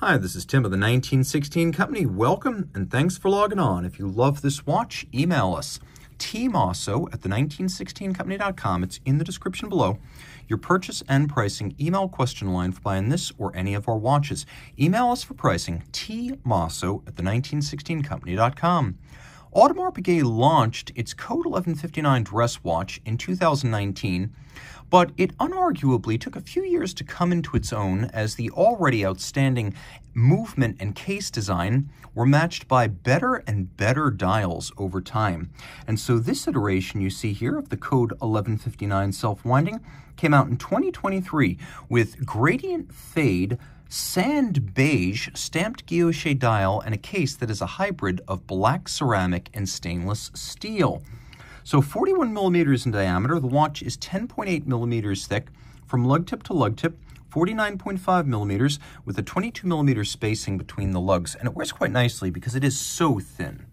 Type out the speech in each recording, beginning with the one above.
Hi, this is Tim of the 1916 Company. Welcome and thanks for logging on. If you love this watch, email us, Team Mosso at the1916company.com. It's in the description below. Your purchase and pricing email question line for buying this or any of our watches. Email us for pricing, tmosso at the1916company.com. Audemars Piguet launched its Code 1159 dress watch in 2019, but it unarguably took a few years to come into its own as the already outstanding movement and case design were matched by better and better dials over time. And so this iteration you see here of the Code 1159 self-winding came out in 2023 with gradient fade, sand beige, stamped guilloche dial, and a case that is a hybrid of black ceramic and stainless steel. So 41 millimeters in diameter, the watch is 10.8 millimeters thick from lug tip to lug tip, 49.5 millimeters with a 22 millimeter spacing between the lugs. And it wears quite nicely because it is so thin.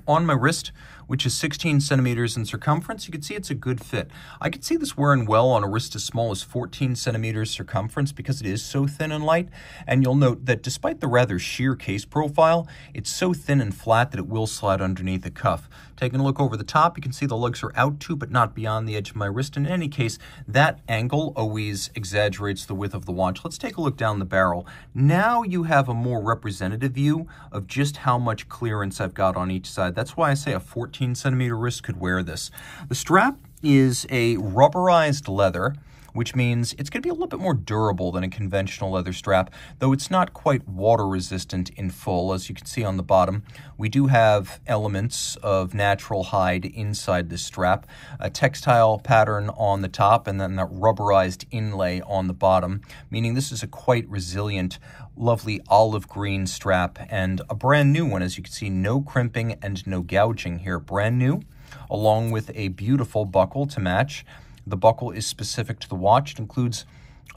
On my wrist, which is 16 centimeters in circumference, you can see it's a good fit. I could see this wearing well on a wrist as small as 14 centimeters circumference because it is so thin and light. And you'll note that despite the rather sheer case profile, it's so thin and flat that it will slide underneath the cuff. Taking a look over the top, you can see the lugs are out to but not beyond the edge of my wrist. And in any case, that angle always exaggerates the width of the watch. Let's take a look down the barrel. Now you have a more representative view of just how much clearance I've got on each side. That's why I say a 14 centimeter wrist could wear this. The strap is a rubberized leather, which means it's going to be a little bit more durable than a conventional leather strap, though it's not quite water resistant in full. As you can see on the bottom, we do have elements of natural hide inside this strap, a textile pattern on the top, and then that rubberized inlay on the bottom, meaning this is a quite resilient, lovely olive green strap, and a brand new one. As you can see, no crimping and no gouging here, brand new, along with a beautiful buckle to match. The buckle is specific to the watch. It includes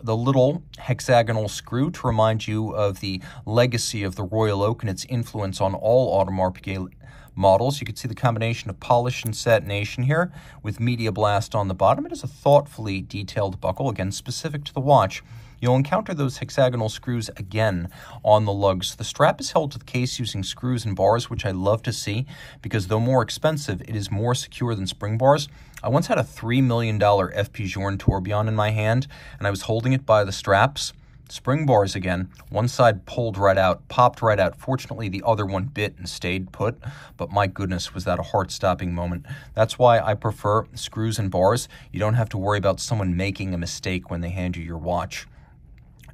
the little hexagonal screw to remind you of the legacy of the Royal Oak and its influence on all Audemars Piguet models. You can see the combination of polish and satination here with Media Blast on the bottom. It is a thoughtfully detailed buckle, again, specific to the watch. You'll encounter those hexagonal screws again on the lugs. The strap is held to the case using screws and bars, which I love to see because though more expensive, it is more secure than spring bars. I once had a $3 million FP Journe tourbillon in my hand, and I was holding it by the straps. Spring bars again. One side pulled right out, popped right out. Fortunately, the other one bit and stayed put, but my goodness, was that a heart-stopping moment. That's why I prefer screws and bars. You don't have to worry about someone making a mistake when they hand you your watch.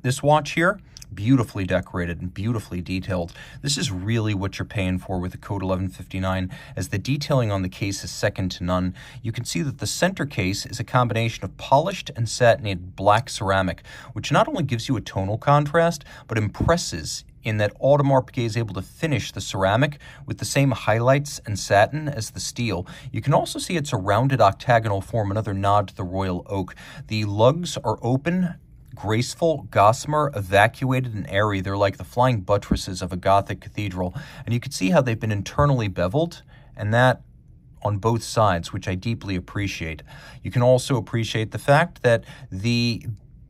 This watch here, beautifully decorated and beautifully detailed. This is really what you're paying for with the Code 1159, as the detailing on the case is second to none. You can see that the center case is a combination of polished and satinated black ceramic, which not only gives you a tonal contrast, but impresses in that Audemars Piguet is able to finish the ceramic with the same highlights and satin as the steel. You can also see it's a rounded octagonal form, another nod to the Royal Oak. The lugs are open, graceful, gossamer, evacuated, and airy. They're like the flying buttresses of a Gothic cathedral. And you can see how they've been internally beveled, and that on both sides, which I deeply appreciate. You can also appreciate the fact that the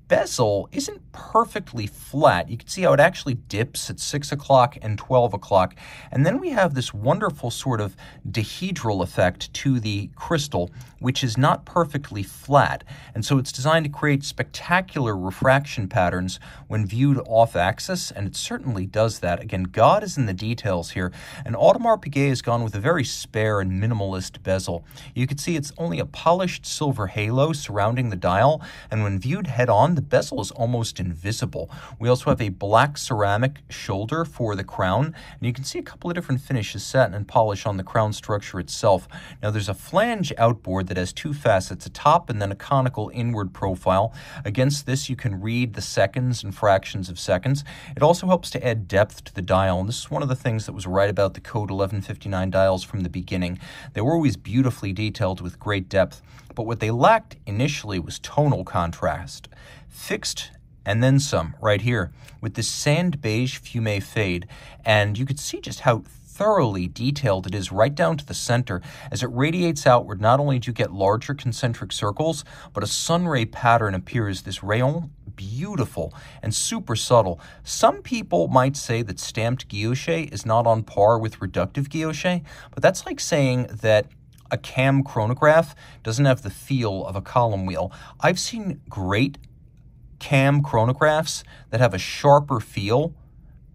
bezel isn't perfectly flat. You can see how it actually dips at 6 o'clock and 12 o'clock. And then we have this wonderful sort of dihedral effect to the crystal, which is not perfectly flat. And so it's designed to create spectacular refraction patterns when viewed off-axis, and it certainly does that. Again, God is in the details here. And Audemars Piguet has gone with a very spare and minimalist bezel. You can see it's only a polished silver halo surrounding the dial, and when viewed head-on, the bezel is almost invisible. We also have a black ceramic shoulder for the crown, and you can see a couple of different finishes, satin and polish, on the crown structure itself. Now there's a flange outboard that has two facets, a top and then a conical inward profile. Against this you can read the seconds and fractions of seconds. It also helps to add depth to the dial, and this is one of the things that was right about the Code 1159 dials from the beginning. They were always beautifully detailed with great depth, but what they lacked initially was tonal contrast. Fixed and then some right here with this sand beige fume fade, and you could see just how thoroughly detailed it is right down to the center. As it radiates outward, not only do you get larger concentric circles, but a sunray pattern appears, this rayon, beautiful and super subtle. Some people might say that stamped guilloche is not on par with reductive guilloche, but that's like saying that a cam chronograph doesn't have the feel of a column wheel. I've seen great cam chronographs that have a sharper feel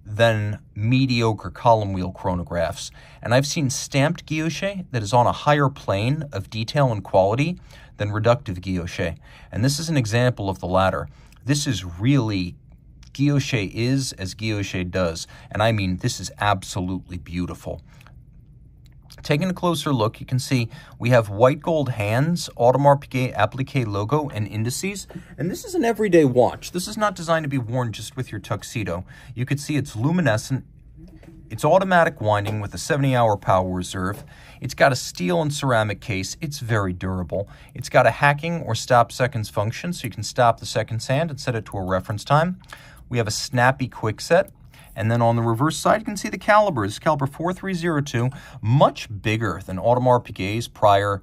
than mediocre column wheel chronographs. And I've seen stamped guilloche that is on a higher plane of detail and quality than reductive guilloche. And this is an example of the latter. This is really, guilloche is as guilloche does. And I mean, this is absolutely beautiful. Taking a closer look, you can see we have white gold hands, Audemars Piguet applique logo, and indices. And this is an everyday watch. This is not designed to be worn just with your tuxedo. You can see it's luminescent. It's automatic winding with a 70-hour power reserve. It's got a steel and ceramic case. It's very durable. It's got a hacking or stop seconds function, so you can stop the seconds hand and set it to a reference time. We have a snappy quick set. And then on the reverse side, you can see the calibers. Caliber 4302, much bigger than Audemars Piguet's prior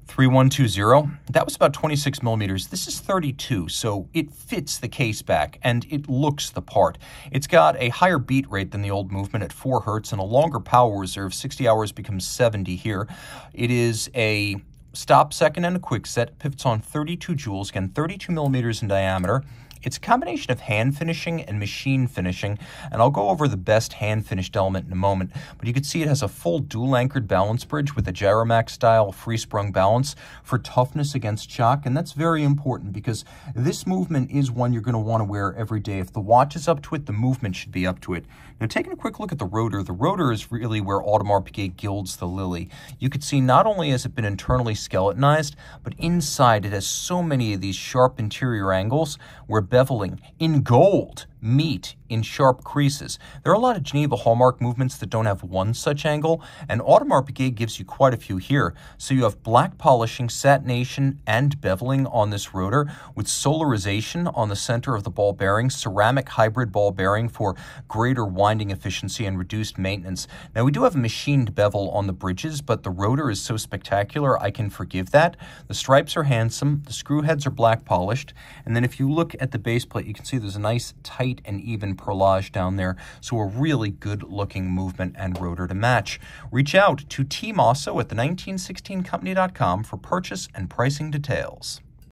3120. That was about 26 millimeters. This is 32, so it fits the case back, and it looks the part. It's got a higher beat rate than the old movement at 4 hertz and a longer power reserve. 60 hours becomes 70 here. It is a stop second and a quick set. Pivots on 32 jewels, again, 32 millimeters in diameter. It's a combination of hand finishing and machine finishing, and I'll go over the best hand finished element in a moment, but you can see it has a full dual anchored balance bridge with a Gyromax style free sprung balance for toughness against shock, and that's very important because this movement is one you're going to want to wear every day. If the watch is up to it, the movement should be up to it. Now, taking a quick look at the rotor is really where Audemars Piguet gilds the lily. You can see not only has it been internally skeletonized, but inside it has so many of these sharp interior angles where beveling in gold meet in sharp creases. There are a lot of Geneva hallmark movements that don't have one such angle, and Audemars Piguet gives you quite a few here. So you have black polishing, satination, and beveling on this rotor with solarization on the center of the ball bearing, ceramic hybrid ball bearing for greater winding efficiency and reduced maintenance. Now, we do have a machined bevel on the bridges, but the rotor is so spectacular, I can forgive that. The stripes are handsome, the screw heads are black polished, and then if you look at the base plate, you can see there's a nice tight and even perlage down there, so a really good looking movement and rotor to match. Reach out to Team Mosso at the 1916company.com for purchase and pricing details.